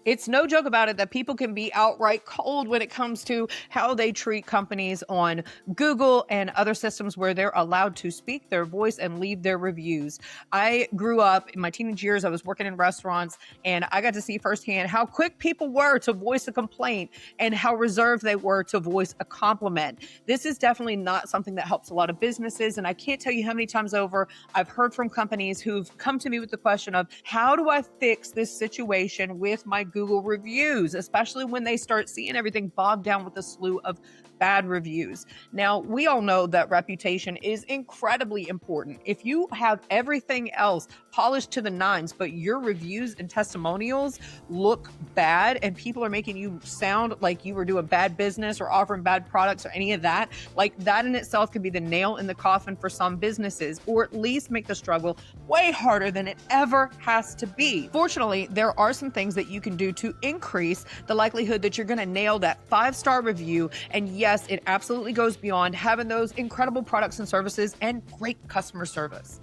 It's no joke about it that people can be outright cold when it comes to how they treat companies on Google and other systems where they're allowed to speak their voice and leave their reviews. I grew up in my teenage years, I was working in restaurants, and I got to see firsthand how quick people were to voice a complaint and how reserved they were to voice a compliment. This is definitely not something that helps a lot of businesses, and I can't tell you how many times over I've heard from companies who've come to me with the question of, how do I fix this situation with my Google reviews, especially when they start seeing everything bogged down with a slew of bad reviews. Now, we all know that reputation is incredibly important. If you have everything else polished to the nines, but your reviews and testimonials look bad and people are making you sound like you were doing bad business or offering bad products or any of that, like that in itself could be the nail in the coffin for some businesses, or at least make the struggle way harder than it ever has to be. Fortunately, there are some things that you can do to increase the likelihood that you're going to nail that 5-star review. And yes, it absolutely goes beyond having those incredible products and services and great customer service.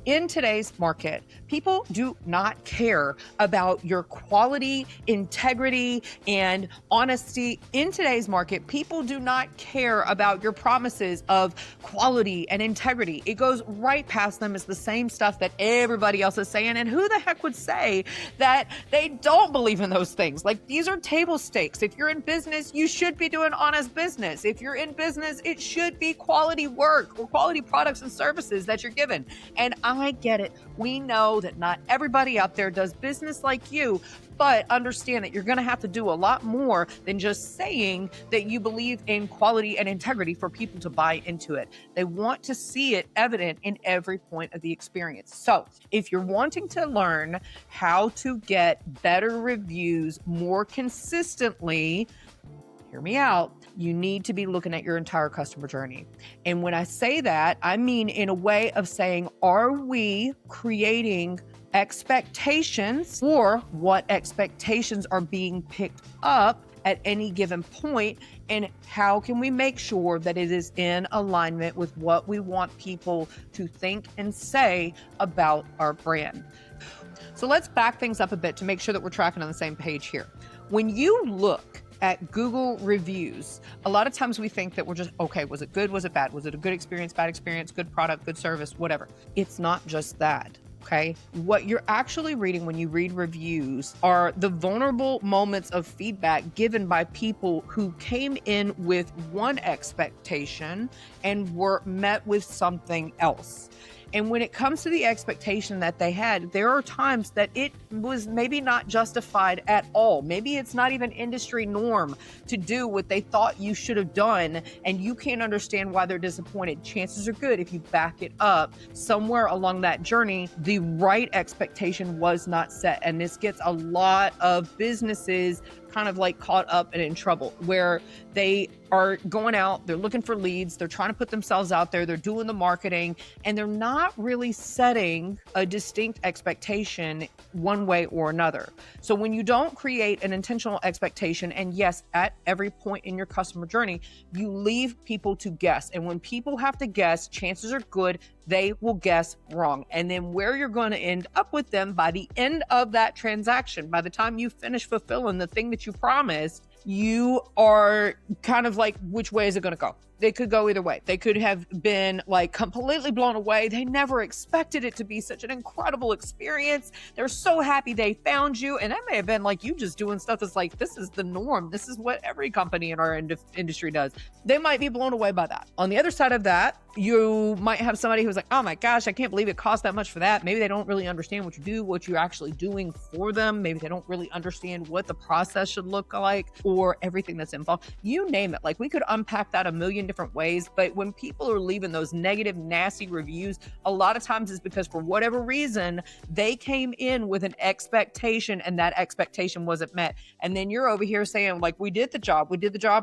In today's market, people do not care about your quality, integrity, and honesty. In today's market, people do not care about your promises of quality and integrity. It goes right past them. It's the same stuff that everybody else is saying. And who the heck would say that they don't believe in those things? Like, these are table stakes. If you're in business, you should be doing honest business. If you're in business, it should be quality work or quality products and services that you're given. And I get it. We know that not everybody out there does business like you, but understand that you're going to have to do a lot more than just saying that you believe in quality and integrity for people to buy into it. They want to see it evident in every point of the experience. So if you're wanting to learn how to get better reviews more consistently, hear me out, you need to be looking at your entire customer journey. And when I say that, I mean in a way of saying, are we creating expectations, or what expectations are being picked up at any given point, and how can we make sure that it is in alignment with what we want people to think and say about our brand? So let's back things up a bit to make sure that we're tracking on the same page here. When you look at Google reviews, a lot of times we think that we're just, okay, was it good? Was it bad? Was it a good experience, bad experience, good product, good service, whatever? It's not just that. Okay. What you're actually reading when you read reviews are the vulnerable moments of feedback given by people who came in with one expectation and were met with something else. And when it comes to the expectation that they had, there are times that it was maybe not justified at all. Maybe it's not even industry norm to do what they thought you should have done, and you can't understand why they're disappointed. Chances are good, if you back it up, somewhere along that journey, the right expectation was not set. And this gets a lot of businesses kind of like caught up and in trouble, where they are going out, they're looking for leads, they're trying to put themselves out there, they're doing the marketing, and they're not really setting a distinct expectation one way or another. So when you don't create an intentional expectation, and yes, at every point in your customer journey, you leave people to guess. And when people have to guess, chances are good they will guess wrong. And then where you're going to end up with them by the end of that transaction, by the time you finish fulfilling the thing that you promised, you are kind of like, which way is it going to go? They could go either way. They could have been like completely blown away. They never expected it to be such an incredible experience. They're so happy they found you. And that may have been like you just doing stuff that's like, this is the norm. This is what every company in our industry does. They might be blown away by that. On the other side of that, you might have somebody who's like, oh my gosh, I can't believe it cost that much for that. Maybe they don't really understand what you do, what you're actually doing for them. Maybe they don't really understand what the process should look like or everything that's involved. You name it. Like, we could unpack that a million different ways, but when people are leaving those negative, nasty reviews, a lot of times it's because for whatever reason, they came in with an expectation and that expectation wasn't met. And then you're over here saying like, we did the job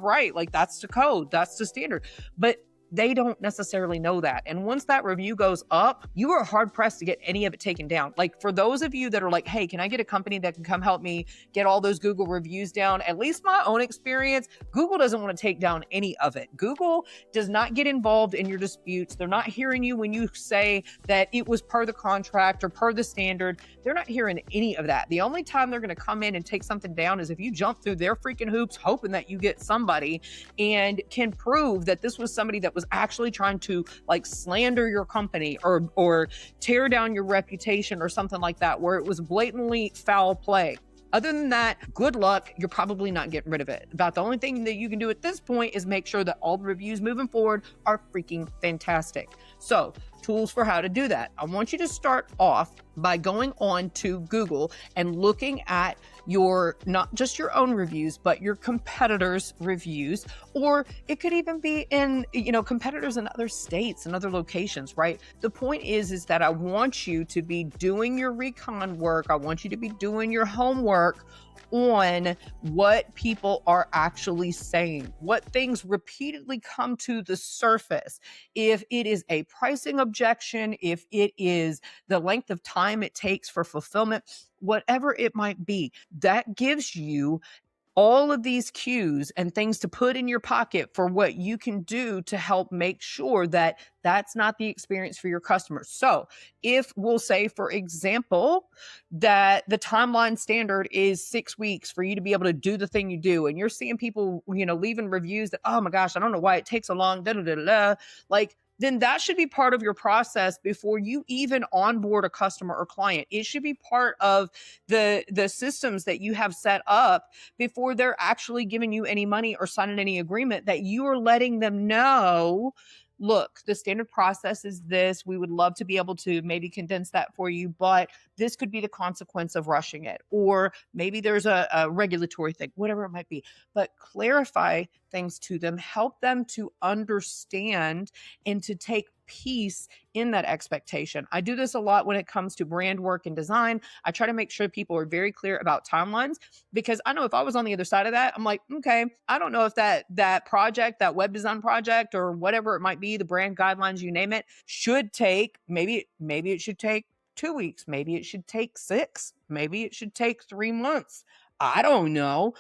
right. Like, that's the code, that's the standard. But They don't necessarily know that. And once that review goes up, you are hard pressed to get any of it taken down. Like for those of you that are like, hey, can I get a company that can come help me get all those Google reviews down? At least my own experience, Google doesn't want to take down any of it. Google does not get involved in your disputes. They're not hearing you when you say that it was per the contract or per the standard. They're not hearing any of that. The only time they're going to come in and take something down is if you jump through their freaking hoops, hoping that you get somebody and can prove that this was somebody that was actually trying to like slander your company or tear down your reputation or something like that, where it was blatantly foul play. Other than that, good luck. You're probably not getting rid of it. About the only thing that you can do at this point is make sure that all the reviews moving forward are freaking fantastic. So, tools for how to do that. I want you to start off by going on to Google and looking at your, not just your own reviews, but your competitors' reviews, or it could even be in, competitors in other states and other locations, right? The point is that I want you to be doing your recon work. I want you to be doing your homework on what people are actually saying, what things repeatedly come to the surface. If it is a pricing objection, if it is the length of time it takes for fulfillment, whatever it might be, that gives you all of these cues and things to put in your pocket for what you can do to help make sure that that's not the experience for your customers. So if we'll say, for example, that the timeline standard is 6 weeks for you to be able to do the thing you do, and you're seeing people, leaving reviews that, oh my gosh, I don't know why it takes so long, like, then that should be part of your process before you even onboard a customer or client. It should be part of the systems that you have set up before they're actually giving you any money or signing any agreement, that you are letting them know, look, the standard process is this. We would love to be able to maybe condense that for you, but this could be the consequence of rushing it. Or maybe there's a regulatory thing, whatever it might be. But clarify things to them, help them to understand and to take peace in that expectation. I do this a lot when it comes to brand work and design. I try to make sure people are very clear about timelines, because I know if I was on the other side of that, I'm like, okay, I don't know if that project, that web design project or whatever it might be, the brand guidelines, you name it, should take, maybe it should take 2 weeks. Maybe it should take 6. Maybe it should take 3 months. I don't know.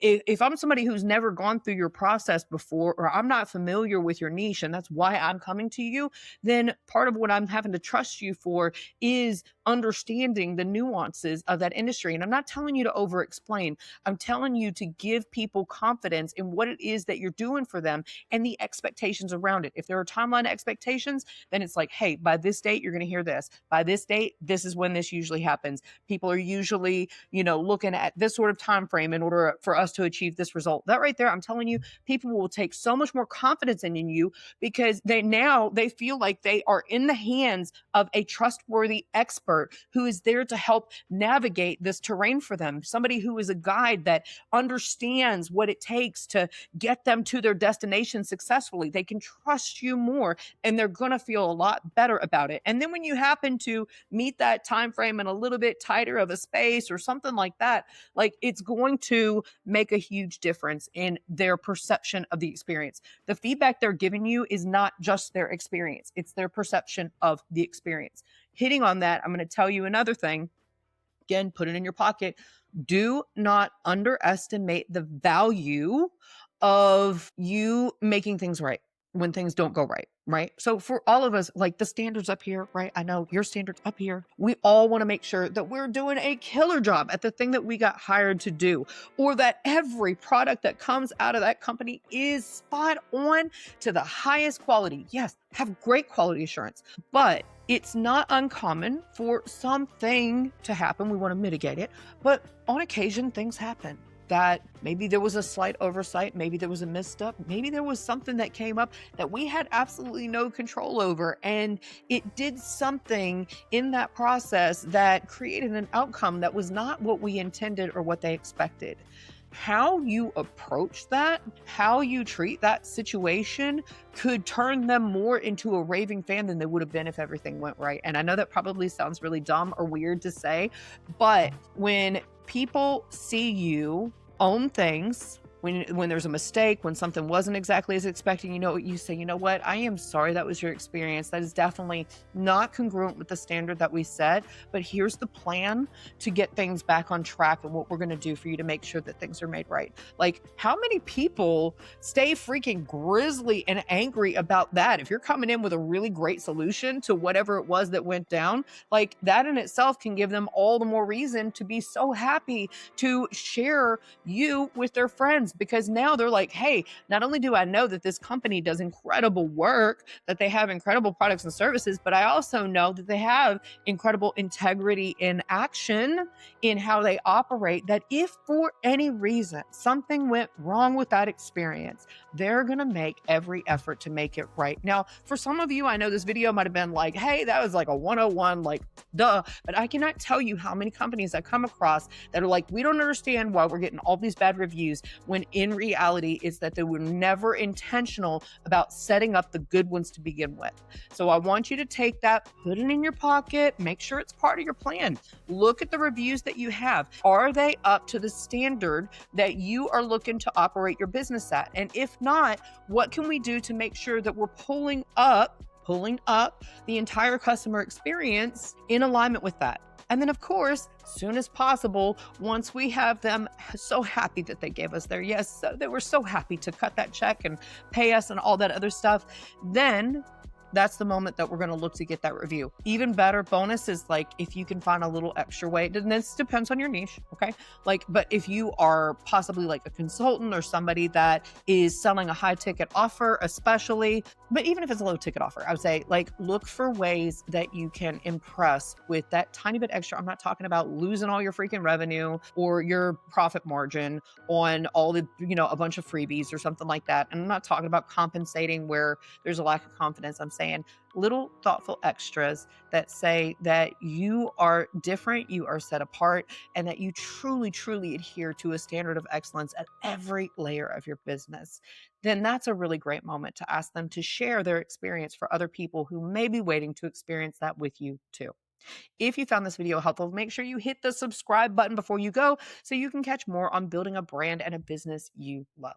If I'm somebody who's never gone through your process before, or I'm not familiar with your niche, and that's why I'm coming to you, then part of what I'm having to trust you for is understanding the nuances of that industry. And I'm not telling you to over explain. I'm telling you to give people confidence in what it is that you're doing for them and the expectations around it. If there are timeline expectations, then it's like, hey, by this date, you're going to hear this. By this date, this is when this usually happens. People are usually, looking at this sort of time frame in order for us to achieve this result. That right there, I'm telling you, people will take so much more confidence in you, because they feel like they are in the hands of a trustworthy expert who is there to help navigate this terrain for them. Somebody who is a guide that understands what it takes to get them to their destination successfully. They can trust you more, and they're going to feel a lot better about it. And then when you happen to meet that time frame in a little bit tighter of a space or something like that, like, it's going to make a huge difference in their perception of the experience. The feedback they're giving you is not just their experience, it's their perception of the experience. Hitting on that, I'm going to tell you another thing. Again, put it in your pocket. Do not underestimate the value of you making things right when things don't go right? So for all of us, like, the standards up here, right? I know your standards up here. We all want to make sure that we're doing a killer job at the thing that we got hired to do, or that every product that comes out of that company is spot on to the highest quality. Yes, have great quality assurance, but it's not uncommon for something to happen. We want to mitigate it, but on occasion, things happen. That maybe there was a slight oversight, maybe there was a misstep, maybe there was something that came up that we had absolutely no control over, and it did something in that process that created an outcome that was not what we intended or what they expected. How you approach that, how you treat that situation could turn them more into a raving fan than they would have been if everything went right. And I know that probably sounds really dumb or weird to say, but when people see you own things, when there's a mistake, when something wasn't exactly as expected, you say, you know what, I am sorry that was your experience. That is definitely not congruent with the standard that we set, but here's the plan to get things back on track and what we're going to do for you to make sure that things are made right. Like, how many people stay freaking grizzly and angry about that? If you're coming in with a really great solution to whatever it was that went down, like that in itself can give them all the more reason to be so happy to share you with their friends, because now they're like, hey, not only do I know that this company does incredible work, that they have incredible products and services, but I also know that they have incredible integrity in action in how they operate, that if for any reason something went wrong with that experience, they're going to make every effort to make it right. Now, for some of you, I know this video might have been like, hey, that was like a 101, like, duh. But I cannot tell you how many companies I come across that are like, we don't understand why we're getting all these bad reviews, when in reality, it's that they were never intentional about setting up the good ones to begin with. So I want you to take that, put it in your pocket, make sure it's part of your plan. Look at the reviews that you have. Are they up to the standard that you are looking to operate your business at? And if not, what can we do to make sure that we're pulling up the entire customer experience in alignment with that? And then, of course, soon as possible, once we have them so happy that they gave us their yes, so they were so happy to cut that check and pay us and all that other stuff, then that's the moment that we're going to look to get that review. Even better bonus is like, if you can find a little extra way, and this depends on your niche, okay? Like, but if you are possibly like a consultant or somebody that is selling a high ticket offer, especially, but even if it's a low ticket offer, I would say, like, look for ways that you can impress with that tiny bit extra. I'm not talking about losing all your freaking revenue or your profit margin on all the, a bunch of freebies or something like that. And I'm not talking about compensating where there's a lack of confidence. I'm saying little thoughtful extras that say that you are different, you are set apart, and that you truly, truly adhere to a standard of excellence at every layer of your business. Then that's a really great moment to ask them to share their experience for other people who may be waiting to experience that with you too. If you found this video helpful, make sure you hit the subscribe button before you go so you can catch more on building a brand and a business you love.